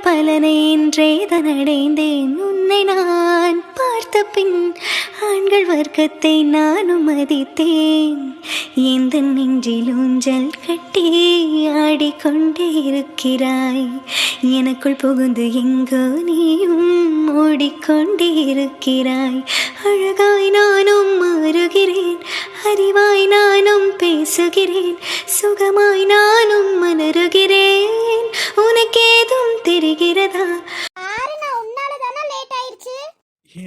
பலனை இன்றேதான் அடைந்தேன். உன்னை நான் பார்த்த பின் ஆண்கள் வர்க்கத்தை நானும் மதித்தேன். எந்த நெஞ்சில் ஊஞ்சல் கட்டி ஆடிக்கொண்டே இருக்கிறாய். எனக்குள் புகுந்து எங்கோ நீயும் ஓடிக்கொண்டே இருக்கிறாய். அழகாய் நானும் மாறுகிறேன், அறிவாய் நானும் பேசுகிறேன், சுகமாய் நானும் மலருகிறேன். உனக்கேதும் தெரிகிறதா?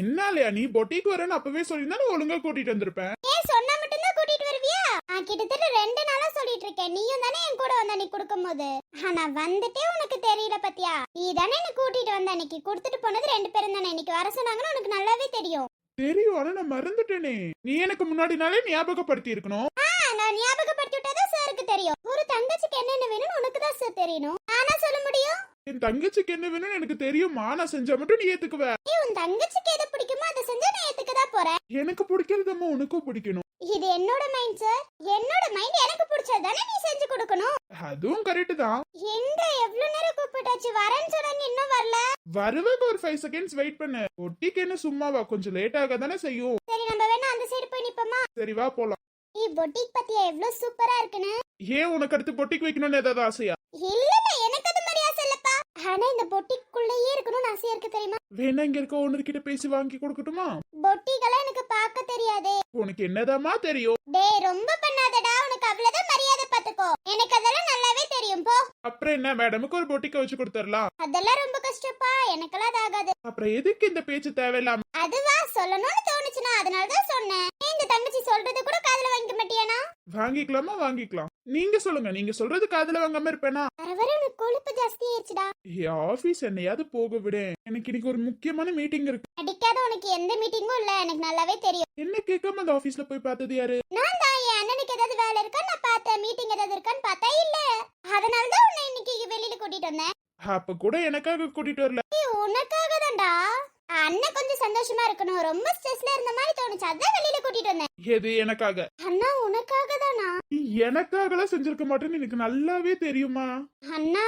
என்னாலயா? நீ பொட்டிக்கு வரேன்னு அப்பவே சொல்லியிருந்தா ஒழுங்கா கூட்டிட்டு வந்திருப்பேன். ஏன் சொன்னா மட்டும் தான் கூட்டிட்டு வருவியா? நான் கிட்டத்தட்ட 2 நாளா சொல்லிட்டு இருக்கேன். நீயும் தானே என் கூட வந்த அன்னைக்கு கொடுக்கும்போது. ஆனா வந்துட்டே உனக்கு தெரியல பத்தியா? நீ தானே என்ன கூட்டிட்டு வந்த அன்னைக்கு. கொடுத்துட்டு போனது 2 பேரும் தானே. இன்னைக்கு வர சொன்னாங்கன்னு உனக்கு நல்லாவே தெரியும். தெரியும், ஆனா நான் மறந்துட்டேனே. நீ எனக்கு முன்னாடி நாளே ஞாபகப்படுத்தி இருக்கணும். நான் ஞாபகப்படுத்தி விட்டதா சாருக்கு தெரியும். ஒரு தங்கச்சிக்கு என்னென்ன வேணும்னு உனக்கு தான் சார் தெரியணும். நானா சொல்ல முடியும்? என் தங்கச்சிக்கு என்ன வேணும்னு எனக்கு தெரியுமா? நான் செஞ்சா மட்டும் நீ ஏத்துக்குவ. உன் தங்கச்சிக்கு எது பிடிக்குமோ அதை செஞ்சா நான் ஏத்துக்கதான் போறேன். எனக்கு பிடிக்கிறதம்மா உனக்கும் பிடிக்கணும். இது என்னோட மைண்ட் சார். என்னோட மைண்ட் எனக்கு பிடிச்சது தானே நீ செஞ்சு கொடுக்கணும். அதுவும் கரெக்ட் தான். எங்க எவ்வளவு நேரம் கூப்பிட்டாச்சு, வரேன்னு சொன்னாங்க, இன்னும் வரல. வருவாக்கு ஒரு 5 செகண்ட்ஸ் வெயிட் பண்ணு. பொட்டிக்கு என்ன சும்மாவா? கொஞ்சம் லேட் ஆக தானே செய்யும். சரி, நம்ம வேணா அந்த சைடு போய் நிப்போமா? சரி வா போலாம். நீ பொட்டிக் பத்தியா எவ்வளவு சூப்பரா இருக்குன்னு. ஏன் உனக்கு அடுத்து பொட்டிக்கு வைக்கணும்னு ஏதாவது ஆசையா? இல்ல எனக்கு அது மாதிரி ஆசை இல்லப்பா. ஆனா இந்த பொட்டிக்குள்ளேயே இருக்கணும்னு ஆசையா இருக்கு தெரியுமா? வேணா இங்க இருக்க ஓனர் கிட்ட பேசி வாங்கி கொடுக்கட்டுமா? பொட்டிக்கெல்லாம் எனக்கு பார்க்க தெரியாதே. உனக்கு என்னதாமா தெரியும்? டேய் ரொம்ப பண்ணாதடா, உனக்கு அவ்வளவுதான் மரியாதை பாத்துக்கோ. எனக்கு அதெல்லாம் நல்லாவே தெரியும் போ. அப்புறம் என்ன, மேடமுக்கு ஒரு பொட்டிக்க வச்சு கொடுத்துடலாம். அதெல்லாம் ரொம்ப கஷ்டப்பா, எனக்கெல்லாம் அது ஆகாது. அப்புறம் எதுக்கு இந்த பேச்சு தேவையில்லாம? அதுவா சொல்லணும்னு தோணுச்சுனா அதனாலதான் சொன்னேன். இந்த தங்கச்சி சொல்றது கூட காதுல வாங்கிக்க மாட்டியானா? வாங்கிக்கலாமா? வாங்கிக்கலாம். நீங்க சொல்லுங்க, நீங்க சொல்றது காதுல வாங்காம இருப்பேனா? வர வர உனக்கு கொழுப்பு ஜாஸ்தி ஆயிடுச்சுடா. ஆபீஸ் என்னையாவது போக விட. எனக்கு இன்னைக்கு ஒரு முக்கியமான மீட்டிங் இருக்கு. அடிக்காத உனக்கு எந்த மீட்டிங்கும் இல்ல, எனக்கு நல்லாவே தெரியும். என்ன கேட்காம அந்த ஆபீஸ்ல போய் பார்த்தது யாரு? நான் தான். என் அண்ணனுக்கு ஏதாவது வேலை இருக்கா நான் பார்த்தேன். மீட்டிங் ஏதாவது இருக்கான்னு பார்த்தா இல்ல. அதனாலதான் உன்னை இன்னைக்கு வெளியில கூட்டிட்டு வந்தேன். அப்ப கூட எனக்காக கூட்டிட்டு வரல. உனக்காக தான்டா. அண்ணன் கொஞ்சம் சந்தோஷமா இருக்கணும். ரொம்ப ஸ்ட்ரெஸ்ல இருந்த மாதிரி தோணுச்சு, அதான் வெளியில கூட்டிட்டு வந்தேன். எது எனக்காக? அண்ணா உனக்காக தானா? எனக்காகலாம் செஞ்சிருக்க மாட்டேன்னு எனக்கு நல்லாவே தெரியுமா. அண்ணா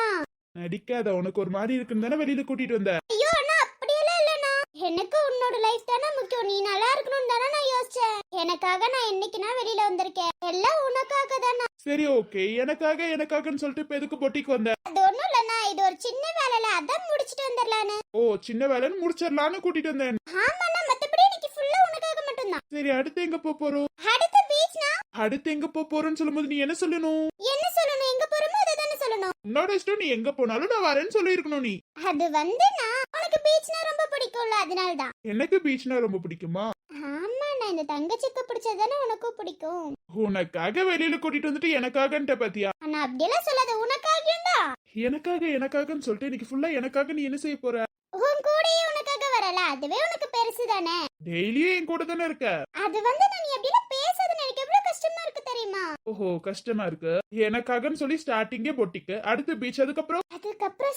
நடிக்காத. உனக்கு ஒரு மாதிரி இருக்குன்னு தானே வெளியில கூட்டிட்டு வந்த. ஐயோ அண்ணா அப்படியெல்லாம் இல்லண்ணா. எனக்கு உன்னோட லைஃப் தானே முக்கியம். நீ நல்லா இருக்கணும் தானே நான் யோசிச்சேன். எனக்காக நான் என்னைக்குனா வெளியில வந்திருக்கேன். எல்லாம் உனக்காக தானா? சரி ஓகே, எனக்காகன்னு சொல்லிட்டு இப்ப எதுக்கு பொட்டிக்கு வந்த? அது ஒண்ணும் இல்லண்ணா, இது ஒரு சின்ன வேலைல அதான் முடிச்சிட்டு வந்துடலான்னு. ஓ, சின்ன வேலைன்னு முடிச்சிடலான்னு கூட்டிட்டு வந்தேன். ஆமாண்ணா, மத்தபடி இன்னைக்கு ஃபுல்லா உனக்காக மட்டும்தான். சரி, அடுத்து எங்க போறோம்? அடுத்த பீச்னா? அடுத்து எங்க போறோம்னு சொல்லும்போது நீ என்ன சொல்லணும்? என்ன சொல்லணும்? எங்க போறோமோ அதை தானே சொல்லணும். உன்னோட இஷ்டம். நீ எங்க போனாலும் நான் வரேன்னு சொல்லி இருக்கணும். நீ அது வந்துனா உனக்கு பீச்னா ரொம்ப பிடிக்கும்ல, அதனாலதான். எனக்கு பீச்னா ரொம்ப பிடிக்குமா? ஆமாண்ணா, இந்த தங்கச்சிக்கு பிடிச்சதானே உனக்கும் பிடிக்கும். உனக்காக வெளியில கூட்டிட்டு வந்துட்டு எனக்காகன்ட்ட பாத்தியா? ஆனா அப்படியெல்லாம் சொல்லாத, உனக்காகண்டா. எனக்காகன்னு சொல்லிட்டு இன்னைக்கு ஃபுல்லா எனக்காக நீ என்ன செய்ய போற? உன் கூடயே உனக்காக வரல, அதுவே உனக்கு பெருசு தானே. டெய்லியும் என் கூட தானே இருக்க. அது வந்து நீ அப்படியெல்லாம் பேசாத, எனக்கு எவ்வளவு கஷ்டமா இருக்கு தெரியுமா? ஓஹோ, கஷ்டமா இருக்கு. எனக்காகன்னு சொல்லி ஸ்டார்டிங்கே பொட்டிக்கு, அடுத்து பீச், அதுக்கப்புறம்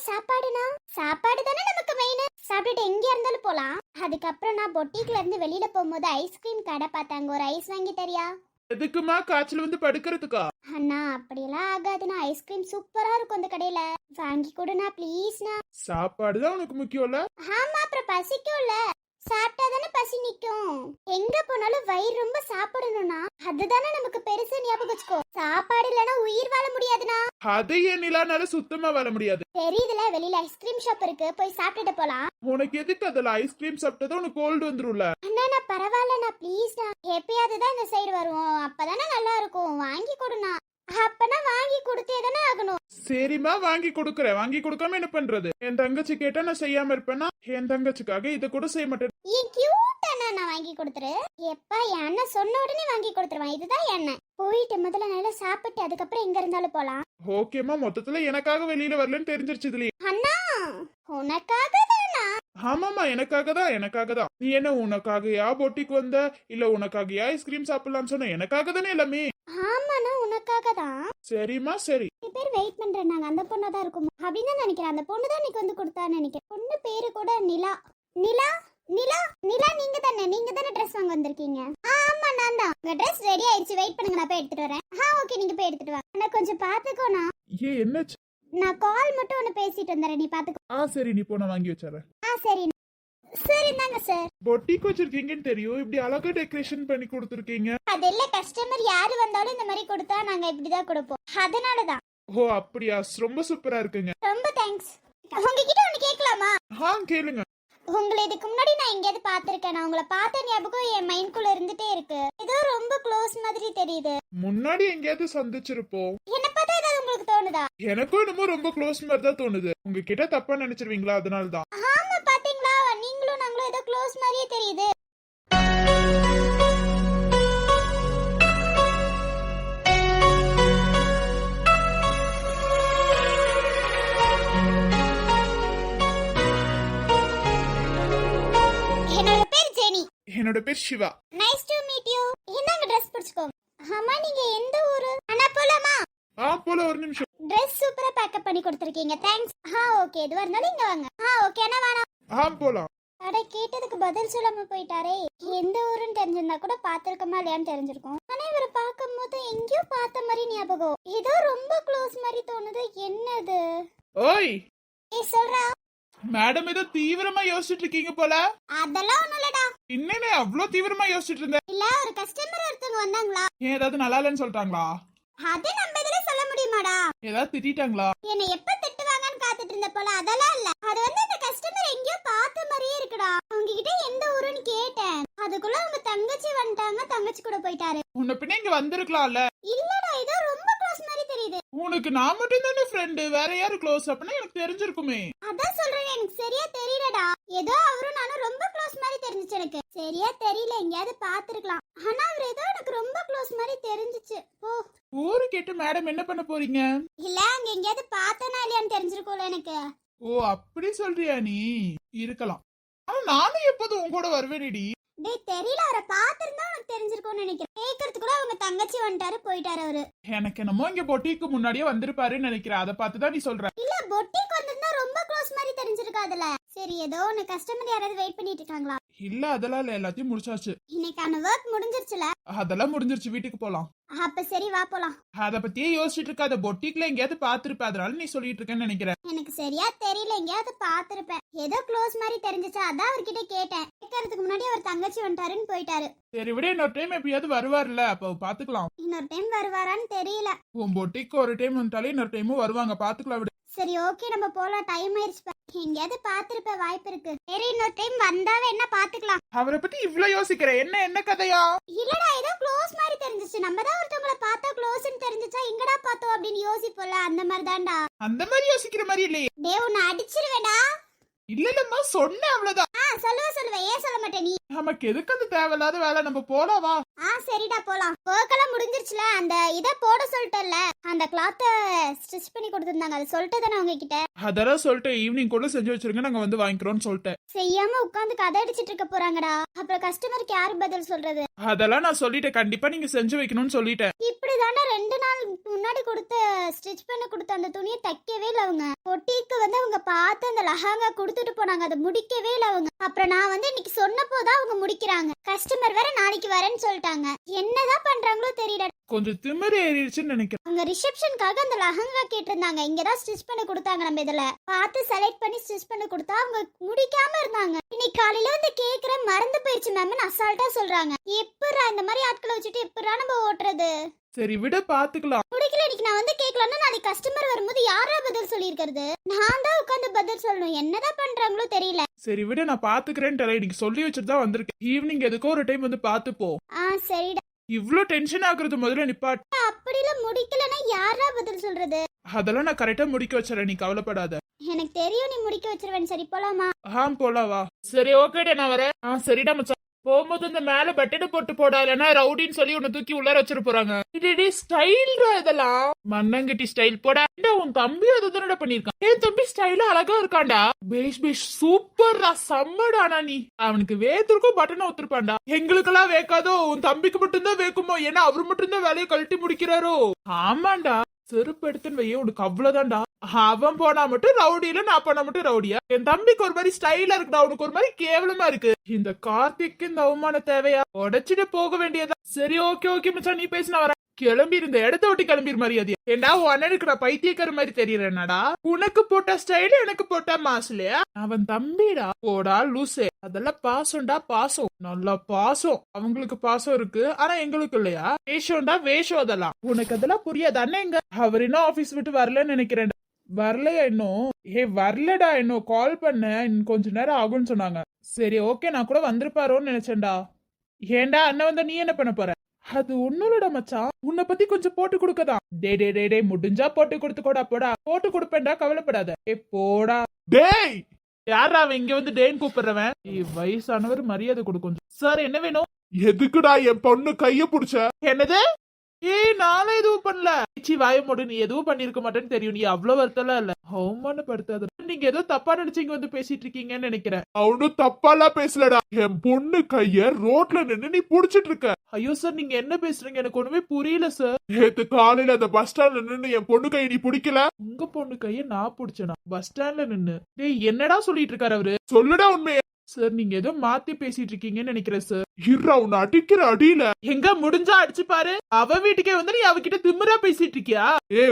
சாப்பாடுனா? சாப்பாடு தானே நமக்கு மெயின். சாப்பிட்டுட்டு எங்க இருந்தாலும் போலாம். அதுக்கப்புறம் நான் பொட்டிக்ல இருந்து வெளியில போகும்போது ஐஸ்கிரீம் கடை பார்த்தாங்க. ஒரு ஐஸ் வாங்கி தரியா? எதுக்குமா? காய்ச்சல் வந்து படுக்கிறதுக்கா? அண்ணா அப்படியெல்லாம் ஆகாதுண்ணா. ஐஸ்கிரீம் சூப்பரா இருக்கும் அந்த கடையில. வாங்கி கொடுண்ணா ப்ளீஸ்ண்ணா. சாப்பாடுதான் உனக்கு முக்கியம்ல? ஆமா, அப்புறம் பசிக்கும்ல. சாப்பிட்டாதானே பசி நிக்கும். எங்க போனாலும் வயிறு ரொம்ப சாப்பிடணும்னா அதுதானே நமக்கு பெருசு. ஞாபகம் வச்சுக்கோ, சாப்பாடு இல்லனா உயிர் வாழ முடியாதுண்ணா. அதை ஏன் நிலானால சுத்தமா வாழ முடியாது? தெரியுதுல, வெளியில ஐஸ்கிரீம் ஷாப் இருக்கு, போய் சாப்பிட்டுட்டு போலாம். உனக்கு எதுக்கு அதுல ஐஸ்கிரீம் சாப்பிட்டதா உனக்கு கோல்டு வந்துரும்ல? அண்ணா நான் பரவாயில்லண்ணா ப்ளீஸ்ண்ணா. எப்பயாவது தான் இந்த சைடு வருவோம், அப்பதானே நல்லா இருக்கும். வாங்கி கொடுண்ணா. அப்பனா வாங்கி கொடுத்தே தானே ஆகணும். சரிம்மா, வாங்கி கொடுக்கறேன். வாங்கி கொடுக்காம என்ன பண்றது? என் தங்கச்சி கேட்டா நான் செய்யாம இருப்பேனா? என் தங்கச்சிக்காக இத கூட செய்ய மாட்டேன். கியூட் அண்ணா, நான் வாங்கி கொடுத்துரு. எப்பா என் அண்ணன் சொன்ன உடனே வாங்கி கொடுத்துருவான். இதுதான் எண்ணெய். போயிட்டு முதல்ல நல்லா சாப்பிட்டு அதுக்கப்புறம் எங்க இருந்தாலும் போலாம். ஓகேமா, மொத்தத்துல எனக்காக வெளியில வரலன்னு தெரிஞ்சிருச்சு இதுலயே. அண்ணா உனக்காக தானா? ஆமாமா, எனக்காக தான். நீ என்ன உனக்காகயா பொட்டிக்கு வந்த? இல்ல உனக்காகயா ஐஸ்கிரீம் சாப்பிடலாம்னு சொன்ன? எனக்காக தானே எல்லாமே. ஆமாண்ணா உனக்காக தான். சரிம்மா சரி. பேர் வெயிட் பண்றேன். நாங்க அந்த பொண்ணு தான் இருக்கும் அப்படின்னு தான் நினைக்கிறேன். அந்த பொண்ணு தான் இன்னைக்கு வந்து கொடுத்தான்னு நினைக்கிறேன். பொண்ணு பேரு கூட நிலா. நிலா நிலா நிலா நீங்க தானே ட்ரெஸ் வாங்க வந்திருக்கீங்க? ஆமா நான் தான். உங்க ட்ரெஸ் ரெடி ஆயிடுச்சு, வெயிட் பண்ணுங்க, நான் போய் எடுத்துட்டு வரேன். ஓகே, நீங்க போய் எடுத்துட்டு வாங்க. ஆனா கொஞ்சம் பாத்துக்கோண்ணா. ஏன் என்னாச்சு? நான் கால் மட்டும் ஒன்று பேசிட்டு வந்துடுறேன், நீ பார்த்துக்கோ. சரி நீ போ, நான் வாங்கி வச்சிடறேன். சரி சார், இந்தாங்க சார். பொட்டிக் வச்சிருக்கீங்கன்னு தெரியும், இப்படி அழகா டெக்கரேஷன் பண்ணி கொடுத்துருக்கீங்க. அது இல்ல, கஸ்டமர் யாரு வந்தாலும் இந்த மாதிரி கொடுத்தா நாங்க இப்படிதான் கொடுப்போம், அதனாலதான். ஓ அப்படியா, ரொம்ப சூப்பரா இருக்குங்க. ரொம்ப தேங்க்ஸ். உங்ககிட்ட ஒண்ணு கேட்கலாமா? கேளுங்க. உங்களை இதுக்கு முன்னாடி நான் எங்கேயாவது பார்த்திருக்கேன். நான் உங்களை பார்த்த ஞாபகம் என் மைண்ட்குள்ள இருந்துட்டே இருக்கு. ஏதோ ரொம்ப க்ளோஸ் மாதிரி தெரியுது. முன்னாடி எங்கேயாவது சந்திச்சிருப்போம். என்ன பார்த்தா ஏதாவது உங்களுக்கு தோணுதா? எனக்கும் என்னமோ ரொம்ப க்ளோஸ் மாதிரி தான் தோணுது. உங்ககிட்ட தப்பா நினைச்சிருவீங்களா, அதனாலதான். ஆமா, பாத்தீங்களா, நீங்களும் நாங்களும் ஏதோ க்ளோஸ் மாதிரியே தெரியுது. என்னோட பேர் ஜெனி. என்னோட பேர் Siva. Nice to meet you. இந்தாங்க ட்ரெஸ் பிடிச்சுக்கோங்க. ஆமா, நீங்க எந்த ஊரு? அண்ணா போலாமா? போல, ஒரு நிமிஷம். ட்ரெஸ் சூப்பரா பேக்கப் பண்ணி கொடுத்திருக்கீங்க, தேங்க்ஸ். ஓகே, எதுவா இருந்தாலும் இங்க வாங்க. ஓகே அண்ணா, வேணாம். போலாம். அட, கேட்டதுக்கு பதில் சொல்லாம போயிட்டாரே. எந்த ஊருன்னு தெரிஞ்சிருந்தா கூட பாத்திருக்கமா இல்லையான்னு தெரிஞ்சிருக்கும். ஆனா இவரை பார்க்கும்போது எங்கேயோ பார்த்த மாதிரி ஞாபகம். ஏதோ ரொம்ப க்ளோஸ் மாதிரி தோணுது. என்னது? ஓய், சொல்றா. மேடம் ஏதோ தீவிரமா யோசிச்சுட்டு இருக்கீங்க போல. அதெல்லாம் ஒண்ணும் இல்லடா. என்னன்னு அவ்வளவு தீவிரமா யோசிச்சுட்டு இருந்த? இல்ல, ஒரு கஸ்டமர் ஒருத்தவங்க வந்தாங்களா. ஏன் ஏதாவது நல்லா இல்லைன்னு சொல்லிட்டாங்களா? அது நம்ம இதுல சொல்ல முடியுமாடா? ஏதாவது திட்டாங்களா? என்ன எப்ப திட்டுவாங்கன்னு காத்துட்டு இருந்த போல. அதெல்லாம் இல்ல. அது வந்து அந்த கஸ்டமர் எங்கேயோ பார்த்த மாதிரியே இருக்குடா. அவங்க கிட்ட எந்த ஊருன்னு கேட்டேன். அதுக்குள்ள அவங்க தங்கச்சி வந்துட்டாங்க, தங்கச்சி கூட போயிட்டாரு. உன்ன பின்ன இங்க வந்திருக்கலாம்ல. இல்லடா, ஏதோ ரொம்ப க்ளோஸ் மாதிரி தெரியுது. உனக்கு நான் மட்டும் தானே ஃப்ரெண்டு, வேற யாரு க்ளோஸ் அப்படின்னா எனக்கு தெரிஞ்சிருக்குமே. அதான் சொல்றேன், எனக்கு சரியா தெரியலடா. ஏதோ அவரும் நானும் ரொம்ப க்ளோஸ் மாதிரி தெரிஞ்சுச்சு. எனக்கு சரியா தெரியல, எங்கயாவது பாத்துருக்கலாம். ஆனா அவர் ஏதோ எனக்கு ரொம்ப க்ளோஸ் மாதிரி தெரிஞ்சுச்சு. ஊரு கேட்டு மேடம் என்ன பண்ண போறீங்க? இல்ல, அங்க எங்கயாவது பார்த்தனா இல்லையான்னு தெரிஞ்சிருக்கும்ல எனக்கு. அப்படி சொல்றியா நீ? இருக்கலாம். ஆனா நானும் எப்போதும் உன் கூட வருவேனேடி. டேய், தெரியல, அவரை பாத்திருந்தா உனக்கு தெரிஞ்சிருக்கும்னு நினைக்கிறேன். கேக்குறதுக்குள்ள அவங்க தங்கச்சி வந்துட்டாரு, போயிட்டாரு அவரு. எனக்கு என்னமோ இங்க பொட்டிக்கு முன்னாடியே வந்திருப்பாருன்னு நினைக்கிறேன். அதை பார்த்துதான் நீ சொல்ற. இல்ல, பொட்டிக்கு வந்திருந்தா ரொம்ப க்ளோஸ் மாதிரி தெரிஞ்சிருக்காதுல. சரி, ஏதோ ஒன்னு கஸ்டமர் யாராவது வெயிட் பண்ணிட்டு இருக்காங்களா? இல்ல அதெல்லாம் இல்ல, எல்லாத்தையும் முடிச்சாச்சு. இன்னைக்கான ஒர்க் முடிஞ்சிருச்சுல? அதெல்லாம் முடிஞ்சிருச்சு, வீட்டுக்கு போலாம். அப்ப சரி, வா போலாம். அத பத்தியே யோசிச்சுட்டு இருக்காத. பொட்டிக்ல எங்கேயாவது பாத்துருப்ப, அதனால நீ சொல்லிட்டு இருக்கேன்னு நினைக்கிறேன். எனக்கு சரியா தெரியல, எங்கேயாவது பாத்திருப்பேன். ஏதோ க்ளோஸ் மாதிரி தெரிஞ்சிச்சா, அதான் அவர்கிட்ட கேட்டேன். கேட்கறதுக்கு முன்னாடி அவர் தங்கச்சி வந்துட்டாருன்னு போயிட்டாரு. சரி விட, இன்னொரு டைம் எப்பயாவது வருவார்ல, அப்ப பாத்துக்கலாம். இன்னொரு டைம் வருவாரான்னு தெரியல. உன் பொட்டிக்கு ஒரு டைம் வந்துட்டாலே இன்னொரு டைமும் வருவாங்க, பாத்துக்கலாம் விட. சரி ஓகே, நம்ம போலாம். டைம் ஆயிடுச்சு. எங்கேயாவது பாத்திருப்ப, வாய்ப்பு இருக்கு. சரி, இன்னொரு டைம் வந்தாவே என்ன பாத்துக்கலாம். அவரை பத்தி இவ்ளோ யோசிக்கிற, என்ன கதையா? இல்லடா, ஏதோ க்ளோஸ் மாதிரி தெரிஞ்சிச்சு. நம்ம தான் ஒருத்தவங்கள பார்த்தா க்ளோஸ்னு தெரிஞ்சிச்சா எங்கடா பார்த்தோம் அப்படின்னு யோசிப்போம்ல, அந்த மாதிரி தான்டா. அந்த மாதிரி யோசிக்கிற மாதிரி இல்லையே. டேய், உன்னை அடிச்சிருவேடா. இல்லம்மா, சொன்ன அவ்வளவுதான். சொல்லுவேன், ஏன் சொல்ல மாட்டே நீ? நமக்கு எதுக்கு அந்த தேவையில்லாத வேலை, நம்ம போலாவா? சரிடா, போலாம். ஒர்க்கெல்லாம் முடிஞ்சிருச்சுல. அந்த இத போட சொல்லிட்டல, அந்த கிளாத்த ஸ்டிச் பண்ணி கொடுத்திருந்தாங்க, அது சொல்லிட்டு தானே உங்ககிட்ட? அதெல்லாம் சொல்லிட்டு ஈவினிங் கூட செஞ்சு வச்சிருங்க, நாங்க வந்து வாங்கிக்கிறோம்னு சொல்லிட்டேன். செய்யாம உட்கார்ந்து கதை அடிச்சிட்டு இருக்க போறாங்கடா. அப்புறம் கஸ்டமருக்கு யாரு பதில் சொல்றது? அதெல்லாம் நான் சொல்லிட்டேன், கண்டிப்பா நீங்க செஞ்சு வைக்கணும்னு சொல்லிட்டேன். இப்படிதானே 2 நாள் முன்னாடி கொடுத்த ஸ்டிச் பண்ண கொடுத்த அந்த துணியை தைக்கவே இல்ல அவங்க. பொட்டிக்கு வந்து அவங்க பார்த்து அந்த லஹாங்கா கொடுத்துட்டு போனாங்க, அதை முடிக்கவே இல்ல அவங்க. அப்புறம் நான் வந்து இன்னைக்கு சொன்னப்போதான் அவங்க முடிக்கிறாங்க. கஸ்டமர் வேற நாளைக்கு வரேன்னு சொல்லிட்டாங்க. என்னதான் பண்றாங்களோ தெரியல. கொஞ்சம் திமிரு ஏறிடுச்சுன்னு நினைக்கிறேன். அவங்க ரிசப்ஷனுக்காக அந்த லஹங்கா கேட்டிருந்தாங்க, இங்கதான் ஸ்டிச் பண்ணி கொடுத்தாங்க. நம்ம இதுல பார்த்து செலக்ட் பண்ணி ஸ்டிச் பண்ணி கொடுத்தா அவங்க முடிக்காம இருந்தாங்க. இன்னைக்கு காலையில வந்து கேக்குற, மறந்து போயிடுச்சு மேம் அசால்ட்டா சொல்றாங்க. எப்படா இந்த மாதிரி ஆட்களை வச்சுட்டு எப்படா நம்ம ஓட்டுறது? சரி விட, பாத்துக்கலாம். முடிக்கல, இன்னைக்கு நான் வந்து கேட்கலாம்னா நாளைக்கு கஸ்டமர் வரும்போது யாரா பதில் சொல்லியிருக்கிறது? நான் தான் உட்காந்து பதில் சொல்லணும். என்னதான் பண்றாங்களோ தெரியல. சரி விட, நான் பாத்துக்கிறேன்னு இன்னைக்கு சொல்லி வச்சுட்டு தான் வந்திருக்கேன். ஈவினிங் எதுக்கோ ஒரு டைம் வந்து பாத்துப்போ. சரிடா. இவ்ளோ டென்ஷன் ஆகுறது முதல்ல நிப்பாட்டு. அப்படில முடிக்கலனா யாரா பதில் சொல்றது? அதெல்லாம் நான் கரெக்டா முடிக்க வச்சறேன், நீ கவலைப்படாத. எனக்கு தெரியும் நீ முடிக்க வச்சிருவேன். சரி போலாமா? போலாம் வா. சரி ஓகேடா, நான் வரேன். சரிடா மச்சான். போகும்போது இந்த மேல பட்டனை போட்டு போடா, இல்லைன்னா ரவுடின்னு சொல்லி உன்னை தூக்கி உள்ளார வச்சிட்டு போறாங்க. ஸ்டைல்ரா இதெல்லாம், மண்ணங்கட்டி ஸ்டைல் போடா. உன் தம்பி அது தானடா பண்ணிருக்கான். என் தம்பி ஸ்டைலா அழகா இருக்காண்டா. பேஷ் சூப்பர்ரா, செம்மடானா நீ. அவனுக்கு வேத்திருக்கும் பட்டனை ஒத்துருப்பான்டா. எங்களுக்கெல்லாம் வேக்காதோ, உன் தம்பிக்கு மட்டும்தான் வேக்குமோ, ஏன்னா அவரு மட்டும்தான் வேலையை கழட்டி முடிக்கிறாரோ. ஆமாண்டா, செருப்பு எடுத்துன்னு வைய, உனக்கு அவ்வளவுதான்டா. அவன் போனா மட்டும் ரவுடியில, நான் போனா மட்டும் ரவுடியா? என் தம்பிக்கு ஒரு மாதிரி ஸ்டைலா இருக்குடா, உனக்கு ஒரு மாதிரி கேவலமா இருக்கு. இந்த கார்த்திக்கு இந்த அவமான தேவையா? உடைச்சிட்டு போக வேண்டியதா? சரி ஓகே மச்சான், நீ பேசினா வரேன். கிளம்பி இருந்த இடத்த விட்டு கிளம்பிரு மரியாதையா. ஏண்டா உன் அண்ணனுக்கு நான் பைத்தியக்கார மாதிரி தெரியறேனடா. உனக்கு போட்ட ஸ்டைல் எனக்கு போட்ட மாசுலையா? அவன் தம்பிடா. போடா லூசே. அதெல்லாம் பாசம்டா பாசம். நல்லா பாசம். அவங்களுக்கு பாசம் இருக்கு ஆனா எங்களுக்கு இல்லையா? வேஷம்டா வேஷம். அதெல்லாம் உனக்கு அதெல்லாம் புரியாது. அண்ணன் எங்க? அவர் இன்னும் ஆபீஸ் விட்டு வரலன்னு நினைக்கிறேன். வரலையா இன்னும்? வரலடா இன்னும். கால் பண்ண இன்னும் கொஞ்ச நேரம் ஆகும்னு சொன்னாங்க. சரி ஓகே, நான் கூட வந்திருப்பாரோன்னு நினைச்சேன்டா. ஏண்டா அண்ணன் வந்தா நீ என்ன பண்ண போற? அது ஒண்ணுலடா மச்சான், உன்னை பத்தி கொஞ்சம் போட்டு கொடுக்கதான். டே முடிஞ்சா போட்டு கொடுத்துக்கோடா. போடா போட்டு கொடுப்பேன்டா, கவலைப்படாத. போடா. டேய் யாரா அவன் இங்க வந்து டேன்னு கூப்பிடுறவன்? வயசானவர் மரியாதை கொடுக்கும். சார் என்ன வேணும்? எதுக்குடா என் பொண்ணு கைய புடிச்ச? என்னது? நானே எதுவும் பண்ணல. வாய மூடு. நீ எதுவும் பண்ணிருக்க மாட்டேன்னு தெரியும். நீ அவ்வளவு வருத்தலாம் இல்ல. அவமானப்படுத்தாத. நீங்க ஏதோ தப்பா நினைச்சீங்க வந்து பேசிட்டு இருக்கீங்கன்னு நினைக்கிறேன். அவனும் தப்பாலாம் பேசலடா. என் பொண்ணு கைய ரோட்ல நின்னு நீ புடிச்சிட்டு இருக்க. ஐயோ சார் நீங்க என்ன பேசுறீங்க? எனக்கு ஒண்ணுமே புரியல சார். நேத்து காலையில அந்த பஸ் ஸ்டாண்ட்ல நின்னு என் பொண்ணு கையை நீ பிடிக்கல. உங்க பொண்ணு கைய நான் புடிச்சேனா? பஸ் ஸ்டாண்ட்ல நின்னு? டேய் என்னடா சொல்லிட்டு இருக்காரு அவரு? சொல்லுடா உண்மையை. சார் நீங்க ஏதோ மாத்தி பேசிட்டு இருக்கீங்கன்னு நினைக்கிறேன் சார். இருடா உன்னை அடிக்கிற அடியில எங்க முடிஞ்சா அடிச்சு பாரு. அவ வீட்டுக்கே வந்து நீ அவகிட்ட திமிரா பேசிட்டு இருக்கியா?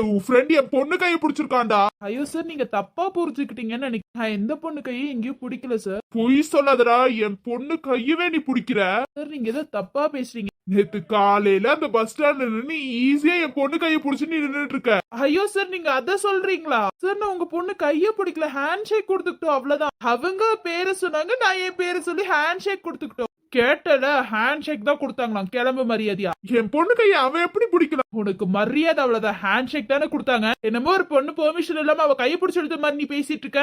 உன் ஃப்ரெண்ட் என் பொண்ணு கையை பிடிச்சிருக்காண்டா. ஐயோ சார் நீங்க தப்பா புரிஞ்சுக்கிட்டீங்கன்னு நினைக்கிறேன். நான் எந்த பொண்ணு கையை எங்கேயும் பிடிக்கல சார். பொய் சொல்லாதடா. என் பொண்ணு கையவே நீ பிடிக்கிற. சார் நீங்க ஏதோ தப்பா பேசுறீங்க. நேத்து காலையில அந்த பஸ் ஸ்டாண்ட்ல நின்னு ஈஸியா என் பொண்ணு கையை பிடிச்சு நீ நின்னுட்டு இருக்க. ஐயோ சார் நீங்க அத சொல்றீங்களா? சார் நான் உங்க பொண்ணு கைய பிடிக்கல, ஹேண்ட் ஷேக் கொடுத்துக்கிட்டோம் அவ்வளவுதான். அவங்க பேரை சொன்னாங்க, நான் என் பேரை சொல்லி ஹேண்ட் ஷேக் கொடுத்துக்கிட்டோம். கேட்டல ஹேண்ட் ஷேக் தான் கொடுத்தாங்களாம். கிளம்பு மரியாதையா. என் பொண்ணு கையை அவன் எப்படி பிடிக்கலாம்? உனக்கு மரியாதை அவ்வளவுதான். ஹேண்ட் ஷேக் தானே கொடுத்தாங்க. என்னமோ ஒரு பொண்ணு பெர்மிஷன் இல்லாம அவ கையை பிடிச்சு எடுத்த மாதிரி நீ பேசிட்டு இருக்க.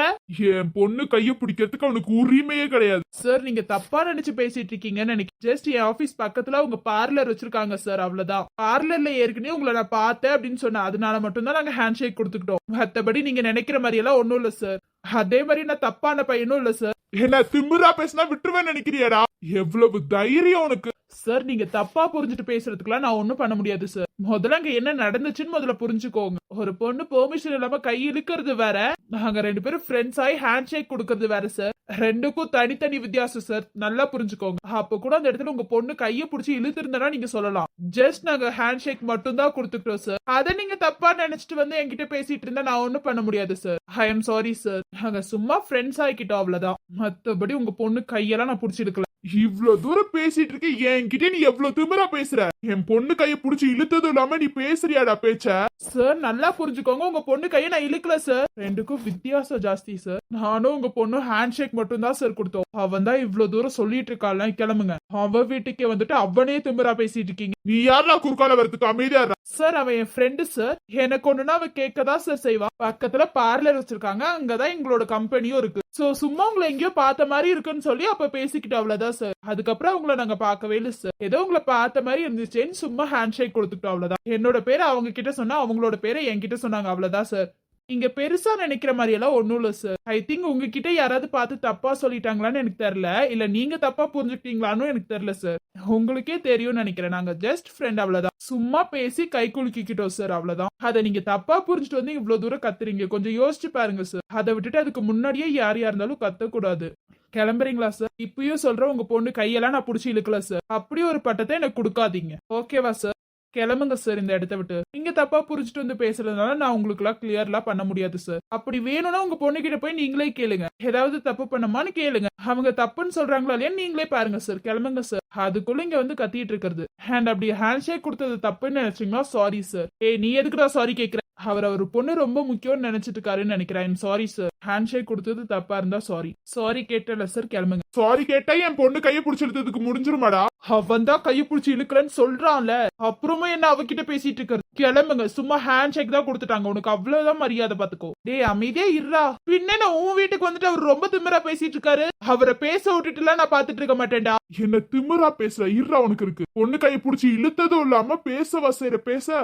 என் பொண்ணு கையை பிடிக்கிறதுக்கு அவனுக்கு உரிமையே கிடையாது. சார் நீங்க தப்பா நினைச்சு பேசிட்டு இருக்கீங்கன்னு நினைக்கிறேன். ஜஸ்ட் என் ஆபீஸ் பக்கத்துல அவங்க பார்லர் வச்சிருக்காங்க சார், அவ்வளவுதான். பார்லர்ல ஏற்கனவே உங்களை நான் பார்த்தேன் அப்படின்னு சொன்னேன். அதனால மட்டும் தான் நாங்க ஹேண்ட் ஷேக் கொடுத்துக்கிட்டோம். மத்தபடி நீங்க நினைக்கிற மாதிரி எல்லாம் ஒண்ணும் இல்ல சார். அதே மாதிரி நான் தப்பான பையனும் இல்ல சார். என்ன திமிரா பேசினா விட்டுருவேன் நினைக்கிறியாடா? எவ்வளவு தைரியம் உனக்கு? சார் நீங்க தப்பா புரிஞ்சுட்டு பேசுறதுக்குலாம் நான் ஒண்ணும் பண்ண முடியாது சார். முதல்ல அங்க என்ன நடந்துச்சுன்னு முதல்ல புரிஞ்சுக்கோங்க. ஒரு பொண்ணு பெர்மிஷன் இல்லாம கை இழுக்கிறது வேற, நாங்க ரெண்டு பேரும் ஃப்ரெண்ட்ஸ் ஆகி ஹேண்ட் ஷேக் கொடுக்கறது வேற சார். ரெண்டுக்கும் தனித்தனி வித்தியாசம் சார். நல்லா புரிஞ்சுக்கோங்க. அப்ப கூட அந்த இடத்துல உங்க பொண்ணு கைய புடிச்சு இழுத்திருந்தா நீங்க சொல்லலாம். ஜஸ்ட் நாங்க ஹேண்ட் ஷேக் மட்டும் தான் கொடுத்துக்கிட்டோம் சார். அதை நீங்க தப்பா நினைச்சிட்டு வந்து என்கிட்ட பேசிட்டு இருந்தா நான் ஒண்ணும் பண்ண முடியாது sir. I am sorry sir. நாங்க சும்மா ஃப்ரெண்ட்ஸ் ஆகிக்கிட்டோம் அவ்வளவுதான். மத்தபடி உங்க பொண்ணு கையெல்லாம் நான் புடிச்சு இழுக்கல. இவ்வளவு தூரம் பேசிட்டு இருக்க என்கிட்ட நீ எவ்வளவு திமிரா பேசுற? என் பொண்ணு கைய புடிச்சு இழுத்ததும் இல்லாம நீ பேசுறியாடா பேச்ச? சார் நல்லா புரிஞ்சுக்கோங்க. உங்க பொண்ணு கைய நான் இழுக்கல சார். ரெண்டுக்கும் வித்தியாசம் ஜாஸ்தி சார். நானும் உங்க பொண்ணு ஹேண்ட் ஷேக் மட்டும் தான் சார் கொடுத்தோம். அவன் தான் இவ்வளவு தூரம் சொல்லிட்டு இருக்காள். கிளம்புங்க. அவ வீட்டுக்கே வந்துட்டு அவனே திமிரா பேசிட்டு இருக்கீங்க. நீ யாரா குறுக்கால வரதுக்கு அமைதியா சார்? அவன் என் ஃப்ரெண்டு சார். எனக்கு ஒண்ணுன்னா அவன் கேட்கதான் சார் செய்வான். பக்கத்துல பார்லர் வச்சிருக்காங்க, அங்கதான் எங்களோட கம்பெனியும் இருக்கு. சோ சும்மா உங்களை எங்கேயோ பார்த்த மாதிரி இருக்குன்னு சொல்லி அப்ப பேசிக்கிட்டு அவ்வளவுதான் சார். அதுக்கப்புறம் உங்களை நாங்க பார்க்கவே இல்லை சார். ஏதோ உங்களை பார்த்த மாதிரி இருந்துச்சேன்னு சும்மா ஹேண்ட் ஷேக் கொடுத்துக்கிட்டோம் அவ்வளவுதான். என்னோட பேரை அவங்க கிட்ட சொன்னா அவங்களோட பேரை என்கிட்ட சொன்னாங்க, அவ்வளவுதான் சார். நீங்க பெருசா நினைக்கிற மாதிரி எல்லாம் ஒண்ணும் இல்ல சார். ஐ திங்க் உங்ககிட்ட யாராவது பார்த்து தப்பா சொல்லிட்டாங்களான்னு எனக்கு தெரியல, இல்ல நீங்க தப்பா புரிஞ்சுக்கிட்டீங்களான்னு எனக்கு தெரியல சார். உங்களுக்கே தெரியும் நினைக்கிறேன். நாங்க ஜஸ்ட் ஃப்ரெண்ட் அவ்வளவுதான். சும்மா பேசி கை குலுக்கிக்கிட்டோம் சார், அவ்வளவுதான். அதை நீங்க தப்பா புரிஞ்சுட்டு வந்து இவ்வளவு தூரம் கத்துறீங்க. கொஞ்சம் யோசிச்சு பாருங்க சார். அதை விட்டுட்டு அதுக்கு முன்னாடியே யார் இருந்தாலும் கத்தக்கூடாது. கிளம்புறீங்களா சார்? இப்பயும் சொல்றேன், உங்க பொண்ணு கையெல்லாம் நான் புடிச்சு இழுக்கல சார். அப்படி ஒரு பட்டத்தை எனக்கு கொடுக்காதீங்க. ஓகேவா சார்? கிளம்புங்க சார் இந்த இடத்த விட்டு. நீங்க தப்பா புரிஞ்சுட்டு வந்து பேசுறதுனால நான் உங்களுக்கு எல்லாம் கிளியர்லாம் பண்ண முடியாது சார். அப்படி வேணும்னா உங்க பொண்ணு கிட்ட போய் நீங்களே கேளுங்க. ஏதாவது தப்பு பண்ணமான்னு கேளுங்க. அவங்க தப்புன்னு சொல்றாங்களா இல்லையா நீங்களே பாருங்க சார். கிளம்புங்க சார். அதுக்குள்ள இங்க வந்து கத்திட்டு இருக்கிறது. அண்ட் அப்படி ஹேண்ட் ஷேக் கொடுத்தது தப்புன்னு நினைச்சீங்கன்னா சாரி சார். நீ எதுக்குடா சாரி கேக்குற? அவர் பொண்ணு ரொம்ப முக்கியம்னு நினைச்சிட்டு இருக்காருன்னு நினைக்கிறேன். Sorry sir. ஹேண்ட் ஷேக் கொடுத்தது தப்பா இருந்தா சாரி. சாரி கேட்டல சார். கிளம்புங்க. சாரி கேட்டா என் பொண்ணு கையை பிடிச்சி இழுத்ததுக்கு முடிஞ்சிருமாடா? அவன் தான் கையை பிடிச்சி இழுக்கலன்னு சொல்றான்ல, அப்புறமா என்ன அவகிட்ட பேசிட்டு இருக்காரு. கிளம்புங்க. சும்மா ஹேண்ட் ஷேக் தான் கொடுத்துட்டாங்க. உனக்கு அவ்வளவுதான் மரியாதை பாத்துக்கோ. டேய் அமைதியா இருடா. பின்ன நான் உன் வீட்டுக்கு வந்துட்டு அவர் ரொம்ப திமிரா பேசிட்டு இருக்காரு. அவரை பேச விட்டுட்டு எல்லாம் நான் பாத்துட்டு இருக்க மாட்டேன்டா. என்ன திமிரா பேசுற? இருடா உனக்கு இருக்கு. பொண்ணு கையை பிடிச்சி இழுத்ததும் இல்லாம பேச வசைற பேச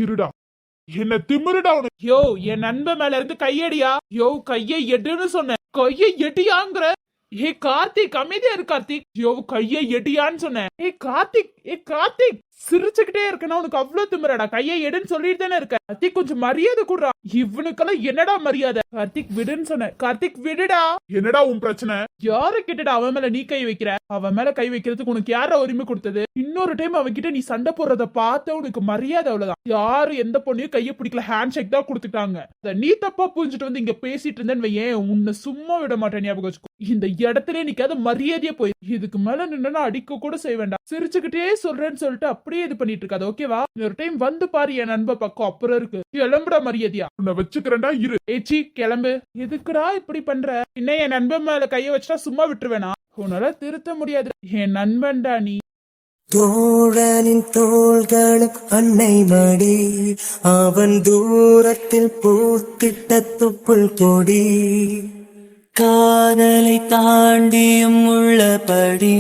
இருடா. என்ன திமிருடா உனக்கு? யோ என் நண்பன் மேல இருந்து கையடியா? யோ கையை எடுன்னு சொன்ன. கையை எடியாங்கிற? கார்த்திக் அமைதியா இரு கார்த்திக். யோ கையை எடியான்னு சொன்ன. கார்த்திக் கார்த்திக் சிரிச்சுக்கிட்டே இருக்கனா உனக்கு அவ்வளவு திமிரடா? கையை எடுன்னு சொல்லிட்டு தானே இருக்க. கார்த்திக் கொஞ்சம் மரியாதை கூடுறா. இவனுக்கெல்லாம் என்னடா மரியாதை? கார்த்திக் விடுன்னு சொன்ன. கார்த்திக் விடுடா. என்னடா உன் பிரச்சனை? யாரு கிட்டடா அவன் மேல நீ கை வைக்கிற? அவன் மேல கை வைக்கிறதுக்கு உனக்கு யார உரிமை கொடுத்தது? இன்னொரு டைம் அவன் கிட்ட நீ சண்டை போடுறத பார்த்த உனக்கு மரியாதை அவ்வளவுதான். யாரு எந்த பொண்ணையும் கையை பிடிக்கல, ஹேண்ட் ஷேக் தான் கொடுத்துட்டாங்க. நீ தப்பா புரிஞ்சுட்டு வந்து இங்க பேசிட்டு இருந்தேன்னு வையேன், உன்னை சும்மா விட மாட்டேன். ஞாபகம் வச்சுக்கோ. இந்த இடத்துல நிக்காத மரியாதையே போய் இதுக்கு மேல நின்னா அடிக்க கூட செய்ய வேண்டாம். சிரிச்சுக்கிட்டே சொல்றேன்னு சொல்லிட்டு அப்படியே இது பண்ணிட்டு இருக்காது. ஓகேவா? ஒரு டைம் வந்து பாரு என் நண்ப பக்கம். அப்புறம் இருக்கு. கிளம்புடா மரியாதையா. உன்னை வச்சுக்கிறேன்டா இரு. ஏச்சி கிளம்பு. எதுக்குடா இப்படி பண்ற? இன்னும் என் நண்பன் மேல கைய வச்சுட்டா சும்மா விட்டுருவேனா? உன்னால திருத்த முடியாது. என் நண்பன்டா நீ. தோழனின் தோள்களும் அன்னை மடி, அவன் தூரத்தில் பூத்திட்ட தொப்புள் கொடி, காதலை தாண்டியும் உள்ளபடி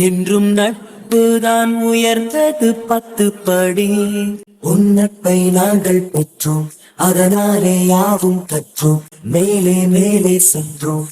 என்றும் நட்புதான் உயர்ந்தது 10 படி. உன்னப்பை நாங்கள் பெற்றோம், அதனாலே யாவும் கற்றோம், மேலே மேலே சென்றோம்,